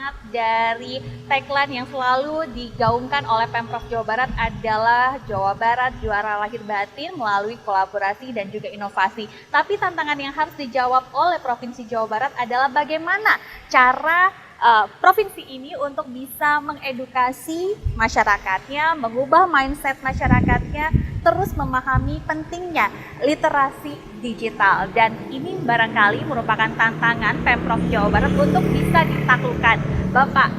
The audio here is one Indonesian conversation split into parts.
semangat dari tagline yang selalu digaungkan oleh Pemprov Jawa Barat adalah Jawa Barat juara lahir batin melalui kolaborasi dan juga inovasi. Tapi tantangan yang harus dijawab oleh Provinsi Jawa Barat adalah bagaimana cara provinsi ini untuk bisa mengedukasi masyarakatnya, mengubah mindset masyarakatnya, terus memahami pentingnya literasi digital. Dan ini barangkali merupakan tantangan Pemprov Jawa Barat untuk bisa ditaklukkan. Bapak,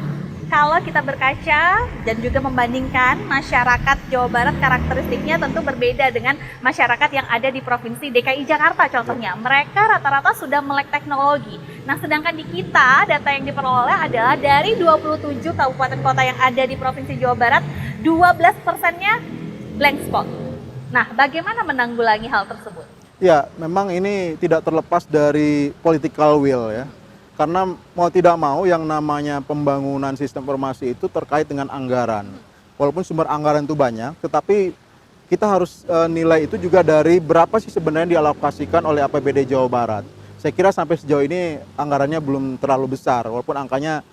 kalau kita berkaca dan juga membandingkan masyarakat Jawa Barat, karakteristiknya tentu berbeda dengan masyarakat yang ada di Provinsi DKI Jakarta contohnya. Mereka rata-rata sudah melek teknologi. Nah, sedangkan di kita, data yang diperoleh adalah dari 27 kabupaten kota yang ada di Provinsi Jawa Barat, 12%-nya blank spot. Nah, bagaimana menanggulangi hal tersebut? Ya, memang ini tidak terlepas dari political will ya. Karena mau tidak mau yang namanya pembangunan sistem informasi itu terkait dengan anggaran. Walaupun sumber anggaran itu banyak, tetapi kita harus nilai itu juga dari berapa sih sebenarnya dialokasikan oleh APBD Jawa Barat. Saya kira sampai sejauh ini anggarannya belum terlalu besar, walaupun angkanya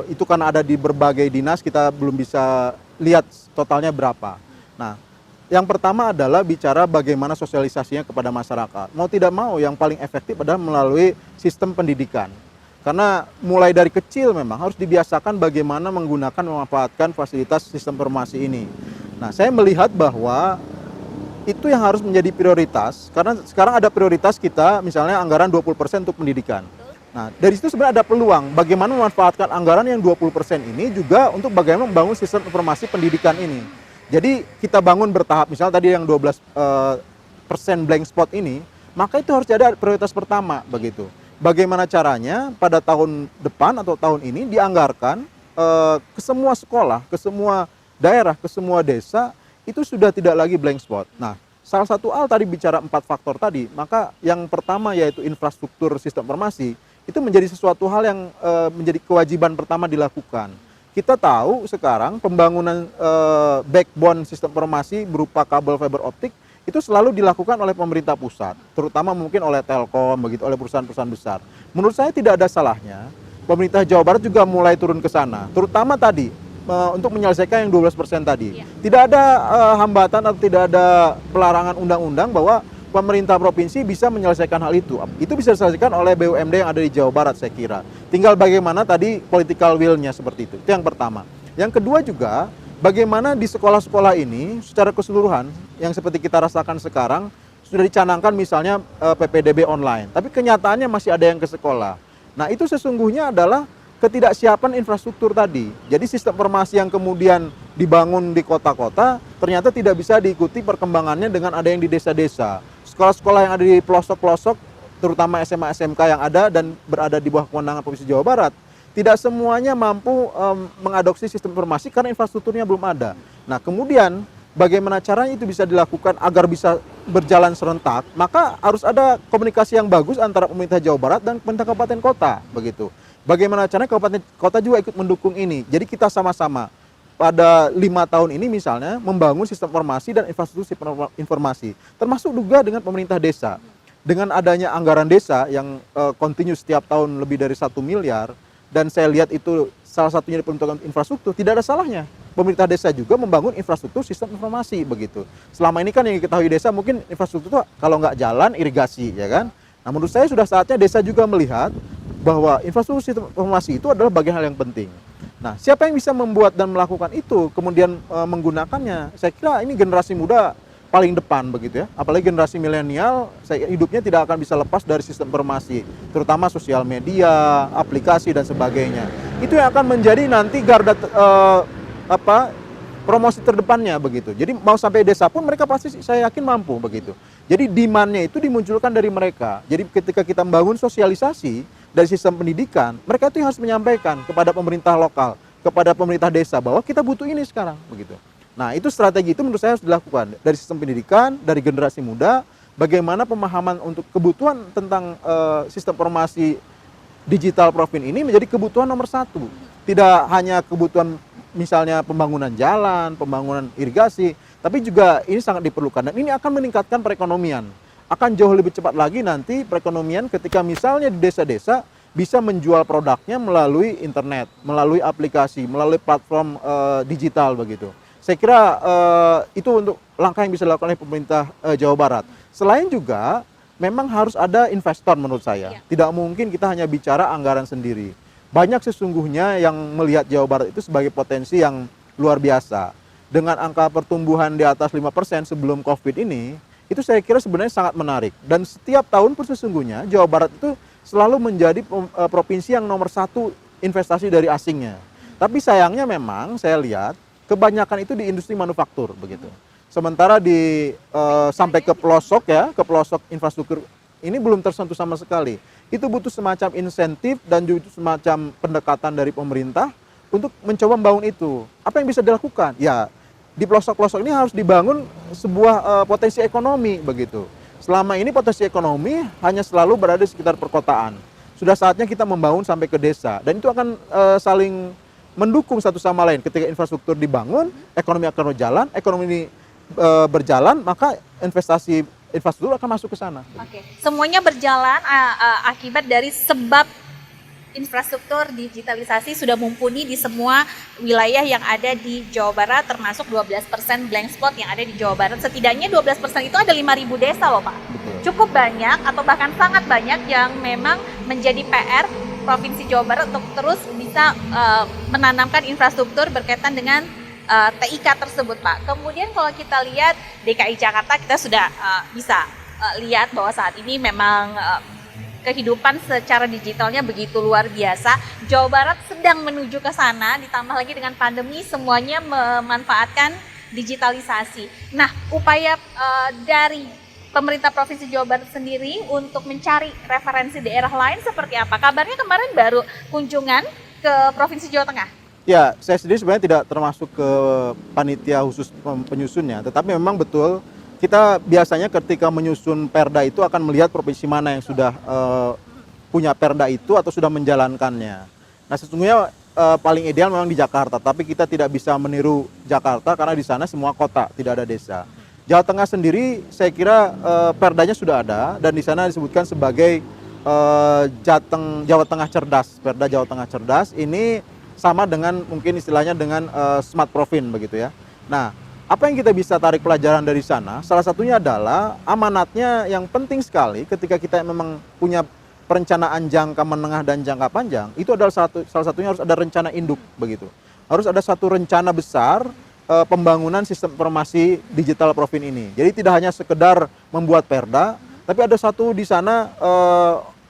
itu karena ada di berbagai dinas, kita belum bisa lihat totalnya berapa. Nah, yang pertama adalah bicara bagaimana sosialisasinya kepada masyarakat. Mau tidak mau yang paling efektif adalah melalui sistem pendidikan. Karena mulai dari kecil memang harus dibiasakan bagaimana menggunakan memanfaatkan fasilitas sistem informasi ini. Nah, saya melihat bahwa itu yang harus menjadi prioritas, karena sekarang ada prioritas kita misalnya anggaran 20% untuk pendidikan. Nah, dari situ sebenarnya ada peluang bagaimana memanfaatkan anggaran yang 20% ini juga untuk bagaimana membangun sistem informasi pendidikan ini. Jadi kita bangun bertahap, misalnya tadi yang 12% blank spot ini, maka itu harus ada prioritas pertama begitu. Bagaimana caranya pada tahun depan atau tahun ini dianggarkan ke semua sekolah, ke semua daerah, ke semua desa, itu sudah tidak lagi blank spot. Nah, salah satu hal tadi bicara 4 faktor tadi, maka yang pertama yaitu infrastruktur sistem informasi, itu menjadi sesuatu hal yang menjadi kewajiban pertama dilakukan. Kita tahu sekarang pembangunan backbone sistem informasi berupa kabel fiber optik itu selalu dilakukan oleh pemerintah pusat, terutama mungkin oleh Telkom, begitu, oleh perusahaan-perusahaan besar. Menurut saya tidak ada salahnya pemerintah Jawa Barat juga mulai turun ke sana, terutama tadi untuk menyelesaikan yang 12% tadi. Tidak ada hambatan atau tidak ada pelarangan undang-undang bahwa pemerintah provinsi bisa menyelesaikan hal itu. Itu bisa diselesaikan oleh BUMD yang ada di Jawa Barat saya kira. Tinggal bagaimana tadi political will-nya seperti itu. Itu yang pertama. Yang kedua juga, bagaimana di sekolah-sekolah ini secara keseluruhan yang seperti kita rasakan sekarang sudah dicanangkan misalnya PPDB online, tapi kenyataannya masih ada yang ke sekolah. Nah, itu sesungguhnya adalah ketidaksiapan infrastruktur tadi. Jadi sistem informasi yang kemudian dibangun di kota-kota ternyata tidak bisa diikuti perkembangannya dengan ada yang di desa-desa. Sekolah-sekolah yang ada di pelosok-pelosok, terutama SMA SMK yang ada dan berada di bawah kewenangan Provinsi Jawa Barat, tidak semuanya mampu mengadopsi sistem informasi karena infrastrukturnya belum ada. Nah, kemudian bagaimana caranya itu bisa dilakukan agar bisa berjalan serentak, maka harus ada komunikasi yang bagus antara pemerintah Jawa Barat dan pemerintah kabupaten kota, begitu. Bagaimana caranya kabupaten kota juga ikut mendukung ini. Jadi kita sama-sama pada 5 tahun ini misalnya membangun sistem informasi dan infrastruktur sistem informasi, termasuk juga dengan pemerintah desa. Dengan adanya anggaran desa yang kontinu setiap tahun lebih dari 1 miliar, dan saya lihat itu salah satunya diperuntukkan infrastruktur, tidak ada salahnya pemerintah desa juga membangun infrastruktur sistem informasi begitu. Selama ini kan yang diketahui desa mungkin infrastruktur itu kalau nggak jalan irigasi, ya kan. Nah, menurut saya sudah saatnya desa juga melihat bahwa infrastruktur sistem informasi itu adalah bagian hal yang penting. Nah, siapa yang bisa membuat dan melakukan itu kemudian menggunakannya, saya kira ini generasi muda paling depan begitu ya. Apalagi generasi milenial, saya hidupnya tidak akan bisa lepas dari sistem informasi, terutama sosial media, aplikasi dan sebagainya. Itu yang akan menjadi nanti garda promosi terdepannya begitu. Jadi mau sampai desa pun mereka pasti saya yakin mampu begitu. Jadi demand-nya itu dimunculkan dari mereka. Jadi ketika kita membangun sosialisasi dari sistem pendidikan, mereka itu harus menyampaikan kepada pemerintah lokal, kepada pemerintah desa bahwa kita butuh ini sekarang begitu. Nah, itu strategi itu menurut saya harus dilakukan dari sistem pendidikan, dari generasi muda, bagaimana pemahaman untuk kebutuhan tentang sistem informasi digital Provinsi ini menjadi kebutuhan nomor 1. Tidak hanya kebutuhan misalnya pembangunan jalan, pembangunan irigasi, tapi juga ini sangat diperlukan dan ini akan meningkatkan perekonomian. Akan jauh lebih cepat lagi nanti perekonomian ketika misalnya di desa-desa bisa menjual produknya melalui internet, melalui aplikasi, melalui platform digital begitu. Saya kira itu untuk langkah yang bisa dilakukan oleh pemerintah Jawa Barat. Selain juga memang harus ada investor menurut saya. Tidak mungkin kita hanya bicara anggaran sendiri. Banyak sesungguhnya yang melihat Jawa Barat itu sebagai potensi yang luar biasa. Dengan angka pertumbuhan di atas 5% sebelum Covid ini, itu saya kira sebenarnya sangat menarik. Dan setiap tahun pun sesungguhnya Jawa Barat itu selalu menjadi provinsi yang nomor 1 investasi dari asingnya. Tapi sayangnya memang saya lihat kebanyakan itu di industri manufaktur begitu. Sementara sampai ke pelosok ya, ke pelosok infrastruktur ini belum tersentuh sama sekali. Itu butuh semacam insentif dan juga semacam pendekatan dari pemerintah untuk mencoba membangun itu. Apa yang bisa dilakukan? Ya, di pelosok-pelosok ini harus dibangun sebuah potensi ekonomi begitu. Selama ini potensi ekonomi hanya selalu berada di sekitar perkotaan. Sudah saatnya kita membangun sampai ke desa dan itu akan saling mendukung satu sama lain. Ketika infrastruktur dibangun, ekonomi akan berjalan, ekonomi ini berjalan, maka infrastruktur akan masuk ke sana. Oke, semuanya berjalan akibat dari sebab infrastruktur digitalisasi sudah mumpuni di semua wilayah yang ada di Jawa Barat, termasuk 12% blank spot yang ada di Jawa Barat. Setidaknya 12% itu ada 5.000 desa loh Pak. Betul. Cukup banyak atau bahkan sangat banyak yang memang menjadi PR Provinsi Jawa Barat untuk terus bisa menanamkan infrastruktur berkaitan dengan TIK tersebut Pak. Kemudian kalau kita lihat DKI Jakarta, kita sudah bisa lihat bahwa saat ini memang kehidupan secara digitalnya begitu luar biasa. Jawa Barat sedang menuju ke sana, ditambah lagi dengan pandemi semuanya memanfaatkan digitalisasi. Nah, upaya dari pemerintah Provinsi Jawa Barat sendiri untuk mencari referensi daerah lain seperti apa? Kabarnya kemarin baru kunjungan ke Provinsi Jawa Tengah. Ya, saya sendiri sebenarnya tidak termasuk ke panitia khusus penyusunnya, tetapi memang betul kita biasanya ketika menyusun perda itu akan melihat provinsi mana yang sudah punya perda itu atau sudah menjalankannya. Nah, sesungguhnya paling ideal memang di Jakarta, tapi kita tidak bisa meniru Jakarta karena di sana semua kota, tidak ada desa. Jawa Tengah sendiri saya kira perdanya sudah ada dan di sana disebutkan sebagai Jawa Tengah Cerdas, Perda Jawa Tengah Cerdas. Ini sama dengan mungkin istilahnya dengan Smart Provin begitu ya. Nah, apa yang kita bisa tarik pelajaran dari sana? Salah satunya adalah amanatnya yang penting sekali ketika kita memang punya perencanaan jangka menengah dan jangka panjang, itu adalah salah satunya harus ada rencana induk begitu. Harus ada satu rencana besar pembangunan sistem informasi digital Provin ini. Jadi tidak hanya sekedar membuat perda, tapi ada satu di sana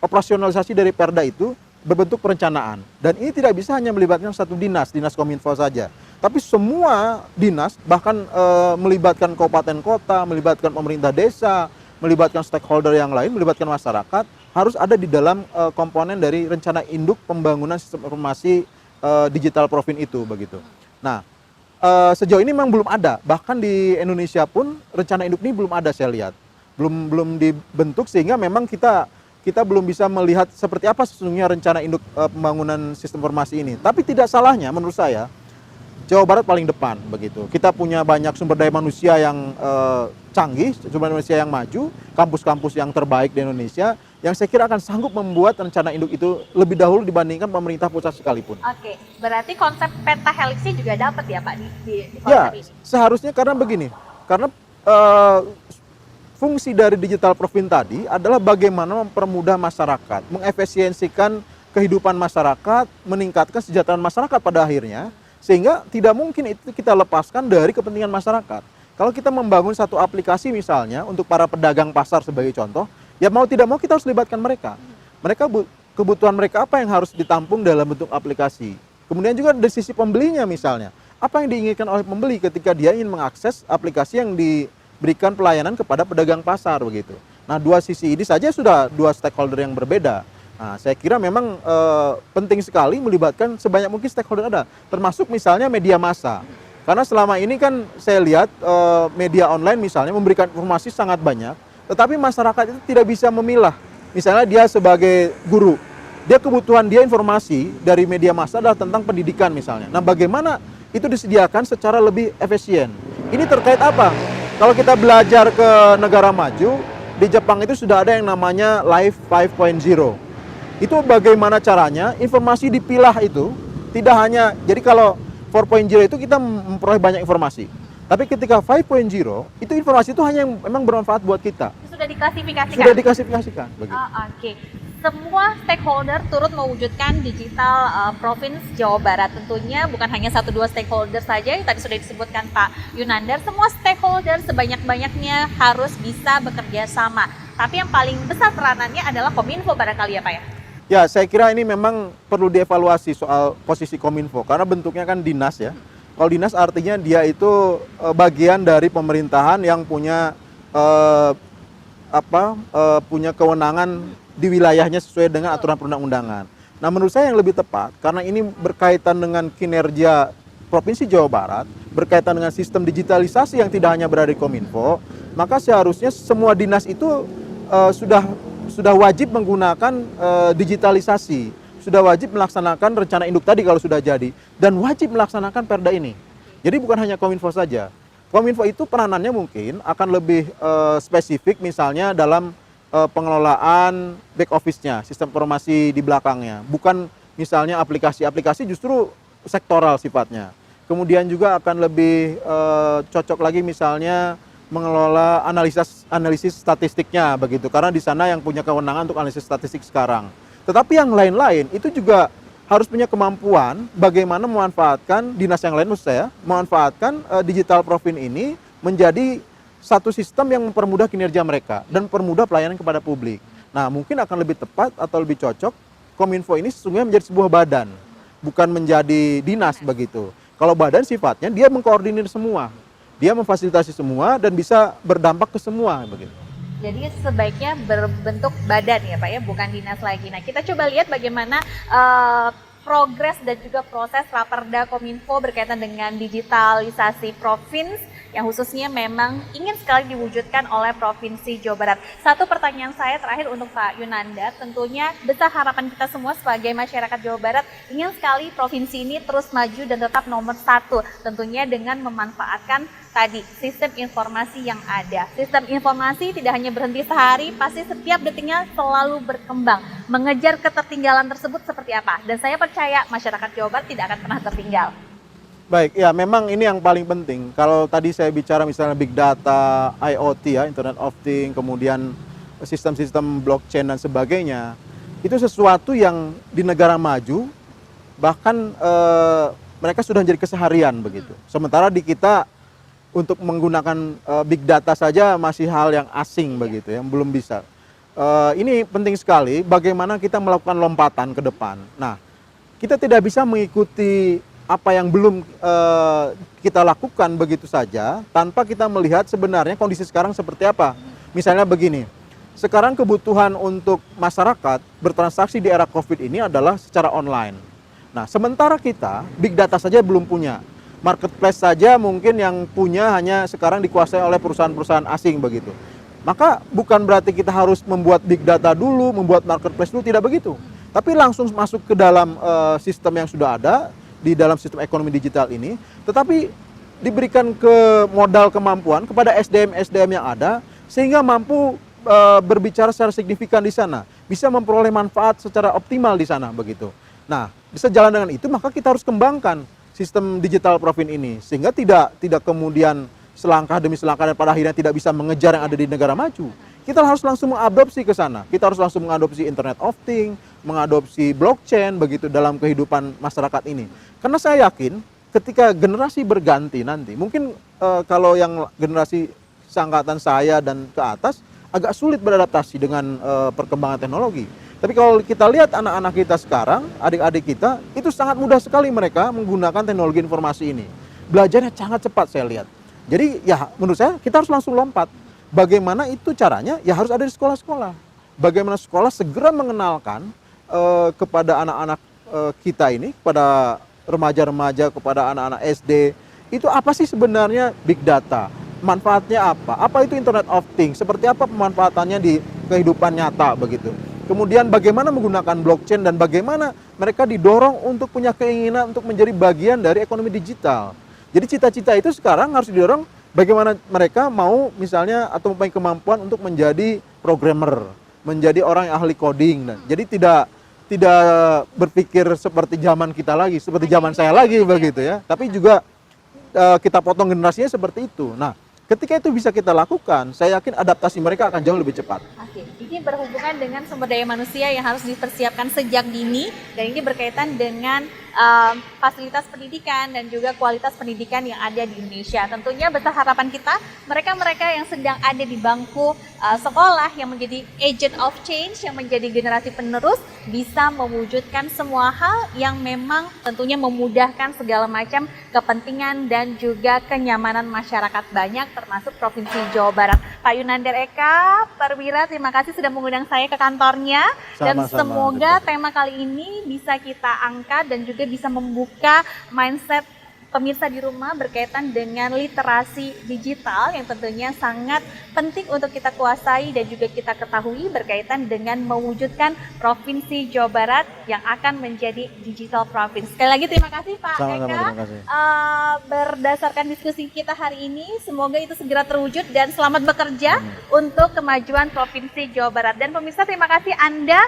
operasionalisasi dari perda itu berbentuk perencanaan. Dan ini tidak bisa hanya melibatkan satu dinas Kominfo saja. Tapi semua dinas, bahkan melibatkan kabupaten kota, melibatkan pemerintah desa, melibatkan stakeholder yang lain, melibatkan masyarakat, harus ada di dalam komponen dari rencana induk pembangunan sistem informasi digital Provin itu begitu. Nah, sejauh ini memang belum ada, bahkan di Indonesia pun rencana induk ini belum ada saya lihat, belum dibentuk sehingga memang kita belum bisa melihat seperti apa sesungguhnya rencana induk pembangunan sistem informasi ini. Tapi tidak salahnya menurut saya Jawa Barat paling depan begitu. Kita punya banyak sumber daya manusia yang canggih, sumber daya manusia yang maju, kampus-kampus yang terbaik di Indonesia, yang saya kira akan sanggup membuat rencana induk itu lebih dahulu dibandingkan pemerintah pusat sekalipun. Oke, berarti konsep peta helixnya juga dapat ya Pak di konsep ya, ini? Seharusnya karena begini, karena fungsi dari digital Provin tadi adalah bagaimana mempermudah masyarakat, mengefisiensikan kehidupan masyarakat, meningkatkan kesejahteraan masyarakat pada akhirnya, sehingga tidak mungkin itu kita lepaskan dari kepentingan masyarakat. Kalau kita membangun satu aplikasi misalnya untuk para pedagang pasar sebagai contoh, ya mau tidak mau kita harus libatkan mereka. Kebutuhan mereka apa yang harus ditampung dalam bentuk aplikasi. Kemudian juga dari sisi pembelinya misalnya, apa yang diinginkan oleh pembeli ketika dia ingin mengakses aplikasi yang diberikan pelayanan kepada pedagang pasar begitu. Nah, dua sisi ini saja sudah dua stakeholder yang berbeda. Nah, saya kira memang penting sekali melibatkan sebanyak mungkin stakeholder ada, termasuk misalnya media massa. Karena selama ini kan saya lihat media online misalnya memberikan informasi sangat banyak, tetapi masyarakat itu tidak bisa memilah. Misalnya dia sebagai guru, kebutuhan dia informasi dari media massa adalah tentang pendidikan misalnya. Nah, bagaimana itu disediakan secara lebih efisien? Ini terkait apa? Kalau kita belajar ke negara maju, di Jepang itu sudah ada yang namanya Life 5.0. Itu bagaimana caranya informasi dipilah itu tidak hanya, jadi kalau 4.0 itu kita memperoleh banyak informasi. Tapi ketika 5.0 itu informasi itu hanya yang memang bermanfaat buat kita. Sudah diklasifikasikan. Sudah diklasifikasikan begitu. Oke. Semua stakeholder turut mewujudkan digital Provinsi Jawa Barat. Tentunya bukan hanya 1-2 stakeholder saja yang tadi sudah disebutkan Pak Yunandar. Semua stakeholder sebanyak-banyaknya harus bisa bekerja sama. Tapi yang paling besar peranannya adalah Kominfo barangkali ya Pak ya? Ya, saya kira ini memang perlu dievaluasi soal posisi Kominfo karena bentuknya kan dinas ya. Kalau dinas artinya dia itu bagian dari pemerintahan yang punya punya kewenangan di wilayahnya sesuai dengan aturan perundang-undangan. Nah, menurut saya yang lebih tepat karena ini berkaitan dengan kinerja Provinsi Jawa Barat, berkaitan dengan sistem digitalisasi yang tidak hanya berada di Kominfo, maka seharusnya semua dinas itu sudah wajib menggunakan digitalisasi. Sudah wajib melaksanakan rencana induk tadi kalau sudah jadi, dan wajib melaksanakan perda ini. Jadi bukan hanya Kominfo saja. Kominfo itu peranannya mungkin akan lebih spesifik misalnya dalam pengelolaan back office-nya, sistem informasi di belakangnya. Bukan misalnya aplikasi justru sektoral sifatnya. Kemudian juga akan lebih cocok lagi misalnya mengelola analisis statistiknya begitu. Karena di sana yang punya kewenangan untuk analisis statistik sekarang. Tetapi yang lain-lain itu juga harus punya kemampuan bagaimana memanfaatkan dinas yang lain, maksud saya, memanfaatkan digital Provin ini menjadi satu sistem yang mempermudah kinerja mereka dan mempermudah pelayanan kepada publik. Nah, mungkin akan lebih tepat atau lebih cocok Kominfo ini sesungguhnya menjadi sebuah badan, bukan menjadi dinas begitu. Kalau badan sifatnya dia mengkoordinir semua, dia memfasilitasi semua dan bisa berdampak ke semua begitu. Jadi sebaiknya berbentuk badan ya Pak ya, bukan dinas lagi. Nah, kita coba lihat bagaimana progres dan juga proses Raperda Kominfo berkaitan dengan digitalisasi provinsi yang khususnya memang ingin sekali diwujudkan oleh Provinsi Jawa Barat. Satu pertanyaan saya terakhir untuk Pak Yunandar, tentunya besar harapan kita semua sebagai masyarakat Jawa Barat ingin sekali provinsi ini terus maju dan tetap nomor 1, tentunya dengan memanfaatkan tadi sistem informasi yang ada. Sistem informasi tidak hanya berhenti sehari, pasti setiap detiknya selalu berkembang. Mengejar ketertinggalan tersebut seperti apa? Dan saya percaya masyarakat Jawa Barat tidak akan pernah tertinggal. Baik, ya memang ini yang paling penting. Kalau tadi saya bicara misalnya big data, IoT ya, Internet of Things, kemudian sistem-sistem blockchain dan sebagainya, itu sesuatu yang di negara maju bahkan mereka sudah menjadi keseharian begitu. Sementara di kita untuk menggunakan big data saja masih hal yang asing begitu, yang belum bisa. Ini penting sekali bagaimana kita melakukan lompatan ke depan. Nah, kita tidak bisa mengikuti apa yang belum kita lakukan begitu saja tanpa kita melihat sebenarnya kondisi sekarang seperti apa. Misalnya begini, sekarang kebutuhan untuk masyarakat bertransaksi di era COVID ini adalah secara online. Nah, sementara kita big data saja belum punya. Marketplace saja mungkin yang punya hanya sekarang dikuasai oleh perusahaan-perusahaan asing begitu. Maka bukan berarti kita harus membuat big data dulu, membuat marketplace dulu, tidak begitu. Tapi langsung masuk ke dalam sistem yang sudah ada, di dalam sistem ekonomi digital ini, tetapi diberikan ke modal kemampuan kepada SDM-SDM yang ada, sehingga mampu berbicara secara signifikan di sana, bisa memperoleh manfaat secara optimal di sana begitu. Nah, bisa jalan dengan itu, maka kita harus kembangkan sistem digital Provin ini, sehingga tidak kemudian selangkah demi selangkah dan pada akhirnya tidak bisa mengejar yang ada di negara maju. Kita harus langsung mengadopsi ke sana. Kita harus langsung mengadopsi Internet of Things, mengadopsi blockchain begitu dalam kehidupan masyarakat ini. Karena saya yakin ketika generasi berganti nanti, mungkin kalau yang generasi seangkatan saya dan ke atas agak sulit beradaptasi dengan perkembangan teknologi. Tapi kalau kita lihat anak-anak kita sekarang, adik-adik kita, itu sangat mudah sekali mereka menggunakan teknologi informasi ini. Belajarnya sangat cepat saya lihat. Jadi ya menurut saya kita harus langsung lompat. Bagaimana itu caranya? Ya harus ada di sekolah-sekolah. Bagaimana sekolah segera mengenalkan kepada anak-anak kita ini, kepada remaja-remaja, kepada anak-anak SD, itu apa sih sebenarnya big data? Manfaatnya apa? Apa itu Internet of Things? Seperti apa pemanfaatannya di kehidupan nyata begitu? Kemudian bagaimana menggunakan blockchain dan bagaimana mereka didorong untuk punya keinginan untuk menjadi bagian dari ekonomi digital. Jadi cita-cita itu sekarang harus didorong bagaimana mereka mau misalnya atau mempunyai kemampuan untuk menjadi programmer, menjadi orang yang ahli coding. Jadi tidak tidak berpikir seperti zaman kita lagi, seperti zaman saya lagi begitu ya. Tapi juga kita potong generasinya seperti itu. Nah, ketika itu bisa kita lakukan, saya yakin adaptasi mereka akan jauh lebih cepat. Oke, ini berhubungan dengan sumber daya manusia yang harus dipersiapkan sejak dini, dan ini berkaitan dengan fasilitas pendidikan dan juga kualitas pendidikan yang ada di Indonesia. Tentunya besar harapan kita, mereka-mereka yang sedang ada di bangku sekolah yang menjadi agent of change, yang menjadi generasi penerus, bisa mewujudkan semua hal yang memang tentunya memudahkan segala macam kepentingan dan juga kenyamanan masyarakat banyak, termasuk Provinsi Jawa Barat. Pak Yunandar Eka Perwira, terima kasih sudah mengundang saya ke kantornya. Dan Sama-sama, semoga betul. tema kali ini bisa kita angkat dan juga bisa membuka mindset pemirsa di rumah berkaitan dengan literasi digital yang tentunya sangat penting untuk kita kuasai dan juga kita ketahui berkaitan dengan mewujudkan Provinsi Jawa Barat yang akan menjadi digital province. Sekali lagi terima kasih Pak Sama-sama, Eka. terima kasih. Berdasarkan diskusi kita hari ini, semoga itu segera terwujud dan selamat bekerja untuk kemajuan Provinsi Jawa Barat. Dan pemirsa, terima kasih Anda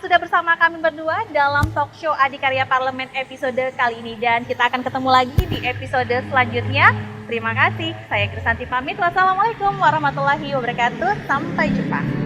sudah bersama kami berdua dalam talk show Adikarya Parlemen episode kali ini, dan kita akan ketemu lagi di episode selanjutnya. Terima kasih. Saya Krisanti pamit. Wassalamualaikum warahmatullahi wabarakatuh. Sampai jumpa.